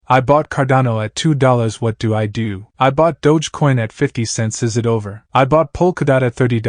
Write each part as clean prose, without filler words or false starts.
I bought Cardano at $2. What do I do? I bought Dogecoin at 50 cents. Is it over? I bought polkdot at $30,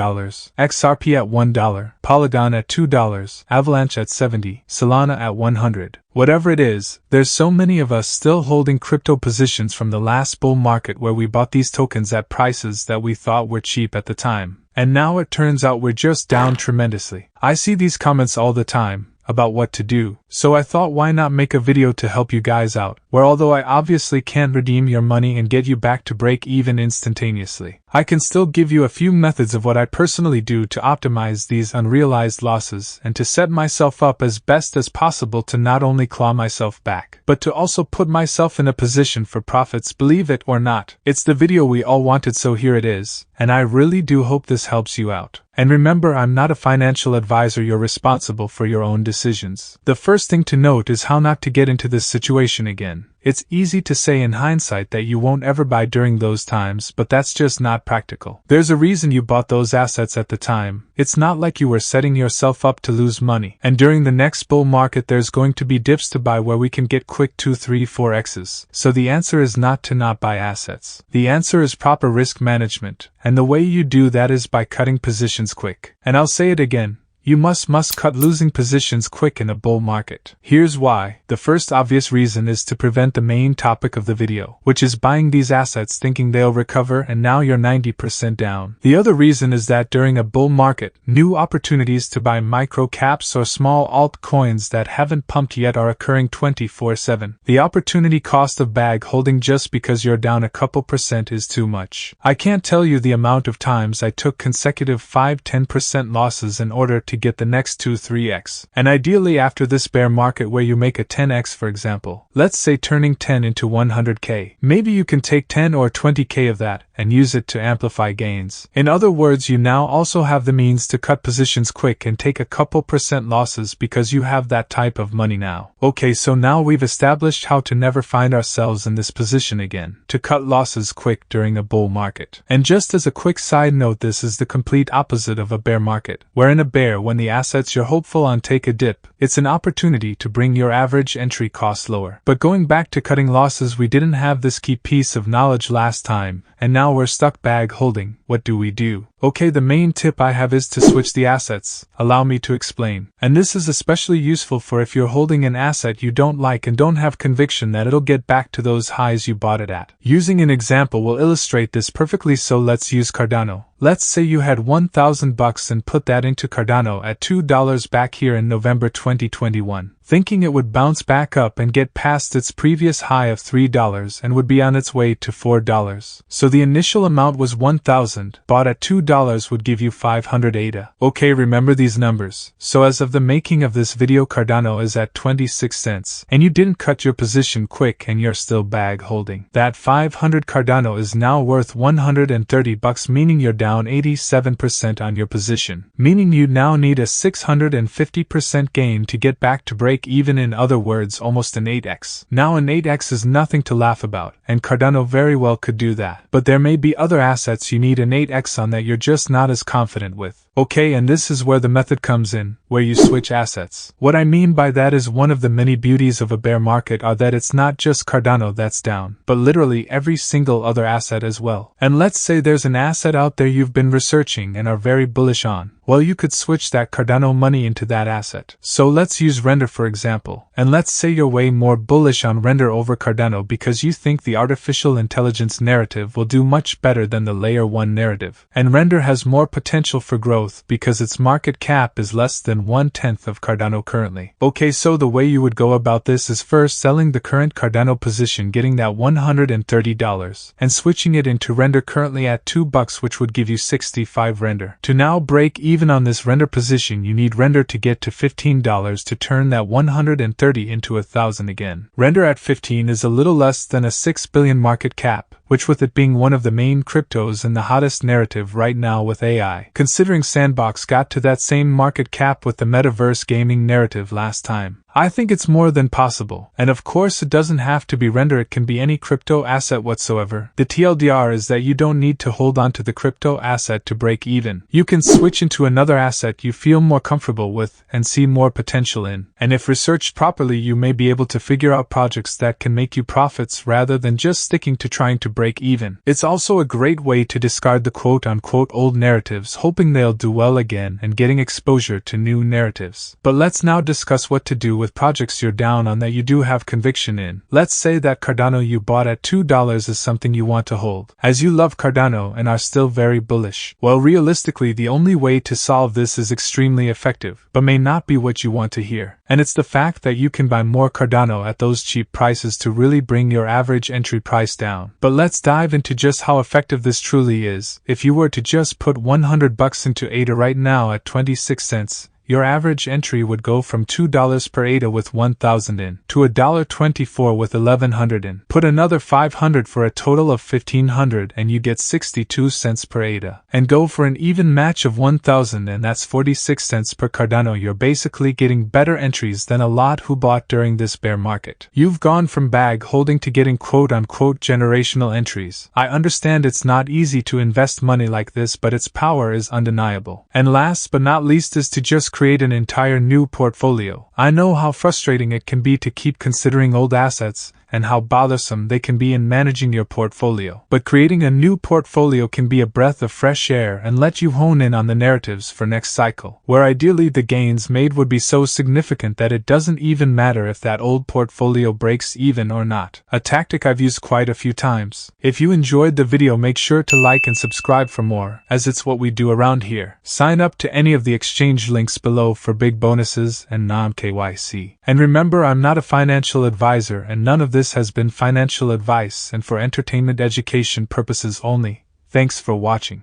XRP at $1, polygon at $2, avalanche at 70, solana at 100. Whatever it is, there's so many of us still holding crypto positions from the last bull market where we bought these tokens at prices that we thought were cheap at the time. And now it turns out we're just down tremendously. I see these comments all the time about what to do, so I thought why not make a video to help you guys out, where although I obviously can't redeem your money and get you back to break even instantaneously, I can still give you a few methods of what I personally do to optimize these unrealized losses and to set myself up as best as possible to not only claw myself back, but to also put myself in a position for profits. Believe it or not, it's the video we all wanted, so here it is, and I really do hope this helps you out. And remember, I'm not a financial advisor, you're responsible for your own decisions. The first thing to note is how not to get into this situation again. It's easy to say in hindsight that you won't ever buy during those times, but that's just not practical. There's a reason you bought those assets at the time. It's not like you were setting yourself up to lose money. And during the next bull market there's going to be dips to buy where we can get quick 2, 3, 4x's. So the answer is not to not buy assets. The answer is proper risk management, and the way you do that is by cutting positions quick. And I'll say it again. You must cut losing positions quick in a bull market. Here's why. The first obvious reason is to prevent the main topic of the video, which is buying these assets thinking they'll recover and now you're 90% down. The other reason is that during a bull market, new opportunities to buy micro caps or small altcoins that haven't pumped yet are occurring 24/7. The opportunity cost of bag holding just because you're down a couple percent is too much. I can't tell you the amount of times I took consecutive 5-10% losses in order to get the next 2-3x. And ideally after this bear market where you make a 10x, for example, let's say turning 10 into 100k, maybe you can take 10 or 20k of that and use it to amplify gains. In other words, you now also have the means to cut positions quick and take a couple percent losses because you have that type of money now. Okay, so now we've established how to never find ourselves in this position again, to cut losses quick during a bull market. And just as a quick side note, this is the complete opposite of a bear market, where in a bear, when the assets you're hopeful on take a dip, it's an opportunity to bring your average entry cost lower. But going back to cutting losses, we didn't have this key piece of knowledge last time, and now we're stuck bag holding. What do we do? Okay, the main tip I have is to switch the assets. Allow me to explain. And this is especially useful for if you're holding an asset you don't like and don't have conviction that it'll get back to those highs you bought it at. Using an example will illustrate this perfectly, so let's use Cardano. Let's say you had $1,000 and put that into Cardano at $2 back here in November 2021, thinking it would bounce back up and get past its previous high of $3 and would be on its way to $4. So the initial amount was $1,000, bought at $2 would give you 500 ADA. Okay, remember these numbers. So as of the making of this video, Cardano is at 26 cents, and you didn't cut your position quick and you're still bag holding. That 500 Cardano is now worth $130, meaning you're down 87% on your position, meaning you now need a 650% gain to get back to break even. In other words, almost an 8x. Now an 8x is nothing to laugh about, and Cardano very well could do that. But there may be other assets you need an 8x on that you're just not as confident with. Okay, and this is where the method comes in, where you switch assets. What I mean by that is one of the many beauties of a bear market are that it's not just Cardano that's down, but literally every single other asset as well. And let's say there's an asset out there you've been researching and are very bullish on. Well, you could switch that Cardano money into that asset. So let's use rndr for example, and let's say you're way more bullish on rndr over Cardano because you think the artificial intelligence narrative will do much better than the layer 1 narrative. And rndr has more potential for growth because its market cap is less than 1/10 of Cardano currently. Okay, so the way you would go about this is first selling the current Cardano position, getting that $130, and switching it into rndr currently at $2, which would give you 65 rndr. To now break even on this rndr position, you need rndr to get to $15 to turn that 130 into 1,000 again. Rndr at 15 is a little less than a 6 billion market cap, which with it being one of the main cryptos in the hottest narrative right now with AI, considering Sandbox got to that same market cap with the metaverse gaming narrative last time. I think it's more than possible, and of course it doesn't have to be render, it can be any crypto asset whatsoever. The TLDR is that you don't need to hold on to the crypto asset to break even. You can switch into another asset you feel more comfortable with and see more potential in, and if researched properly you may be able to figure out projects that can make you profits rather than just sticking to trying to break even. It's also a great way to discard the quote-unquote old narratives, hoping they'll do well again and getting exposure to new narratives. But let's now discuss what to do with projects you're down on that you do have conviction in. Let's say that Cardano you bought at $2 is something you want to hold, as you love Cardano and are still very bullish. Well, realistically, the only way to solve this is extremely effective, but may not be what you want to hear. And it's the fact that you can buy more Cardano at those cheap prices to really bring your average entry price down. But let's dive into just how effective this truly is. If you were to just put $100 into ADA right now at 26 cents, your average entry would go from $2 per ADA with 1,000 in to $1.24 with 1,100 in. Put another 500 for a total of 1,500 and you get 62 cents per ADA. And go for an even match of 1,000 and that's 46 cents per Cardano. You're basically getting better entries than a lot who bought during this bear market. You've gone from bag holding to getting quote-unquote generational entries. I understand it's not easy to invest money like this, but its power is undeniable. And last but not least is to just create an entire new portfolio. I know how frustrating it can be to keep considering old assets, and how bothersome they can be in managing your portfolio. But creating a new portfolio can be a breath of fresh air and let you hone in on the narratives for next cycle, where ideally the gains made would be so significant that it doesn't even matter if that old portfolio breaks even or not. A tactic I've used quite a few times. If you enjoyed the video, make sure to like and subscribe for more, as it's what we do around here. Sign up to any of the exchange links below for big bonuses and non-KYC. And remember, I'm not a financial advisor and none of this has been financial advice and for entertainment education purposes only. Thanks for watching.